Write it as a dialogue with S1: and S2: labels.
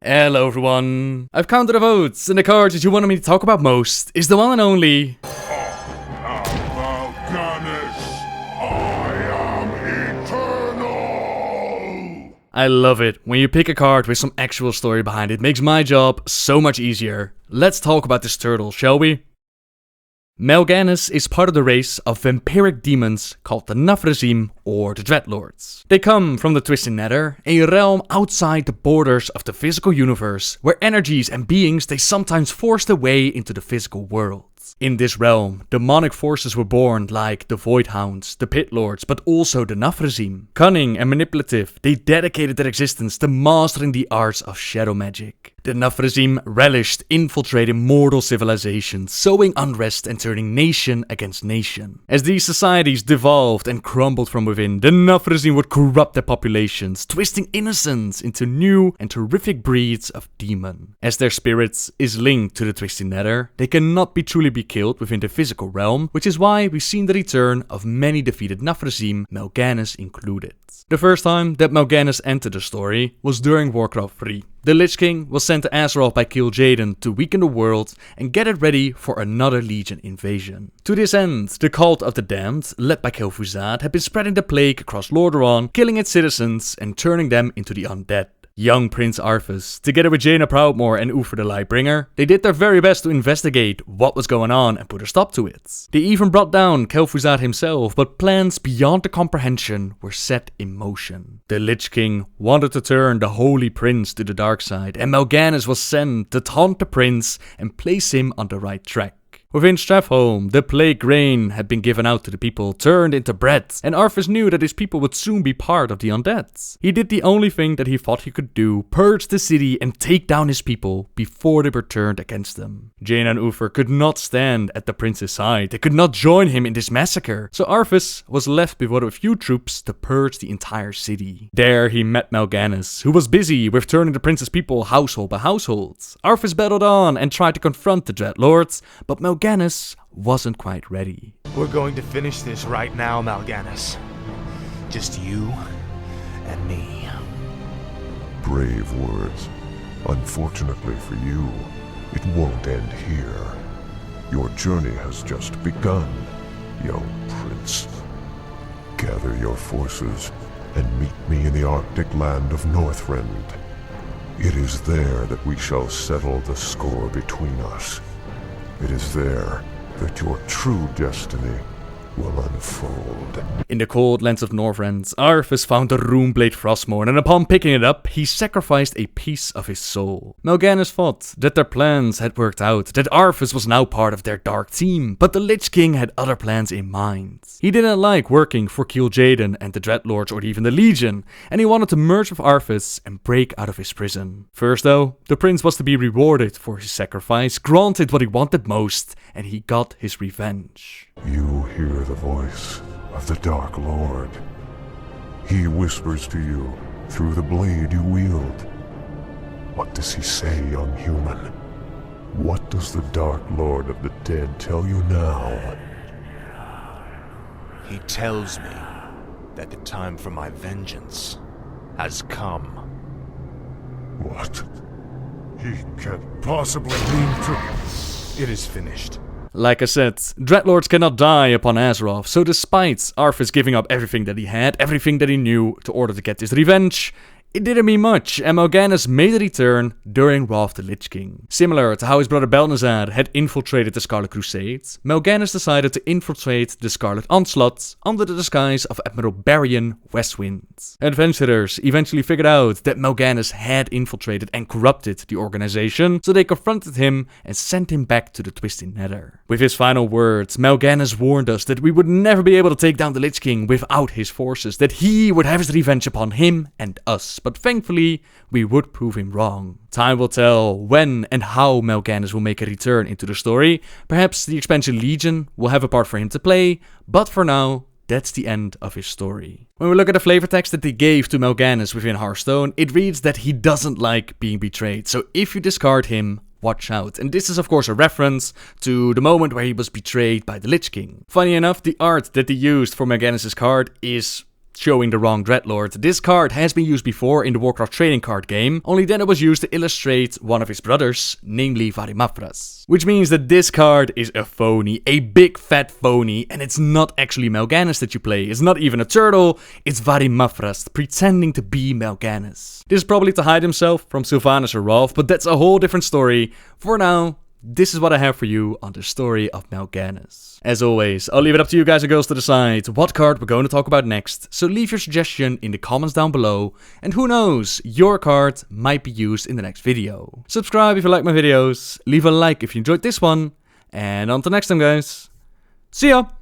S1: Hello everyone. I've counted the votes, and the card that you wanted me to talk about most is the one and only... I love it. When you pick a card with some actual story behind it, makes my job so much easier. Let's talk about this turtle, shall we? Mal'Ganis is part of the race of vampiric demons called the ner'zhul or the Dreadlords. They come from the Twisted Nether, a realm outside the borders of the physical universe, where energies and beings they sometimes force their way into the physical world. In this realm, demonic forces were born like the Void Hounds, the Pit Lords, but also the ner'zhul. Cunning and manipulative, they dedicated their existence to mastering the arts of shadow magic. The ner'zhul relished infiltrating mortal civilizations, sowing unrest and turning nation against nation. As these societies devolved and crumbled from within, the ner'zhul would corrupt their populations, twisting innocence into new and terrific breeds of demon. As their spirits is linked to the Twisted Nether, they cannot be truly be killed within the physical realm, which is why we've seen the return of many defeated ner'zhul, Mal'Ganis included. The first time that Mal'Ganis entered the story was during Warcraft 3. The Lich King was sent to Azeroth by kil'jaeden to weaken the world and get it ready for another Legion invasion. To this end, the Cult of the Damned, led by Kel'Thuzad, had been spreading the plague across Lordaeron, killing its citizens and turning them into the undead. Young Prince Arthas, together with Jaina Proudmoore and Uther the Lightbringer, they did their very best to investigate what was going on and put a stop to it. They even brought down Kel'Thuzad himself, but plans beyond the comprehension were set in motion. The Lich King wanted to turn the Holy Prince to the dark side, and Mal'Ganis was sent to taunt the prince and place him on the right track. Within Stratholme, the plague grain had been given out to the people, turned into bread, and Arthas knew that his people would soon be part of the undead. He did the only thing that he thought he could do, purge the city and take down his people before they were turned against them. Jaina and Uther could not stand at the prince's side, they could not join him in this massacre, so Arthas was left with but a few troops to purge the entire city. There he met Mal'Ganis, who was busy with turning the prince's people household by household. Arthas battled on and tried to confront the Dreadlords, but Mal'Ganis wasn't quite ready.
S2: We're going to finish this right now, Mal'Ganis. Just you and me.
S3: Brave words. Unfortunately for you, it won't end here. Your journey has just begun, young prince. Gather your forces and meet me in the Arctic land of Northrend. It is there that we shall settle the score between us. It is there that your true destiny will unfold.
S1: In the cold lands of Northrend, Arthas found the Runeblade Frostmourne, and upon picking it up, he sacrificed a piece of his soul. Mal'Ganis thought that their plans had worked out, that Arthas was now part of their dark team, but the Lich King had other plans in mind. He didn't like working for kil'jaeden and the Dreadlords or even the Legion, and he wanted to merge with Arthas and break out of his prison. First though, the prince was to be rewarded for his sacrifice, granted what he wanted most, and he got his revenge.
S3: You hear the voice of the Dark Lord. He whispers to you through the blade you wield. What does he say, young human? What does the Dark Lord of the Dead tell you now?
S2: He tells me that the time for my vengeance has come.
S3: What? He can't possibly mean to...
S2: It is finished.
S1: Like I said, Dreadlords cannot die upon Azeroth, so despite Arthas giving up everything that he had, everything that he knew, to order to get his revenge, it didn't mean much, and Mal'Ganis made a return during Wrath of the Lich King. Similar to how his brother Balnazzar had infiltrated the Scarlet Crusade, Mal'Ganis decided to infiltrate the Scarlet Onslaught under the disguise of Admiral Barian Westwind. Adventurers eventually figured out that Mal'Ganis had infiltrated and corrupted the organization, so they confronted him and sent him back to the Twisted Nether. With his final words, Mal'Ganis warned us that we would never be able to take down the Lich King without his forces, that he would have his revenge upon him and us. But thankfully, we would prove him wrong. Time will tell when and how Mal'Ganis will make a return into the story. Perhaps the expansion Legion will have a part for him to play, but for now, that's the end of his story. When we look at the flavor text that they gave to Mal'Ganis within Hearthstone, it reads that he doesn't like being betrayed, so if you discard him, watch out. And this is of course a reference to the moment where he was betrayed by the Lich King. Funny enough, the art that they used for Mal'Ganis' card is showing the wrong Dreadlord. This card has been used before in the Warcraft trading card game, only then it was used to illustrate one of his brothers, namely Varimafras. Which means that this card is a phony, a big fat phony, and it's not actually Mal'Ganis that you play. It's not even a turtle, it's Varimafras pretending to be Mal'Ganis. This is probably to hide himself from Sylvanas or Rolf, but that's a whole different story. For now, this is what I have for you on the story of Mal'Ganis. As always, I'll leave it up to you guys and girls to decide what card we're going to talk about next, so leave your suggestion in the comments down below, and who knows, your card might be used in the next video. Subscribe if you like my videos, leave a like if you enjoyed this one, and until next time guys, see ya!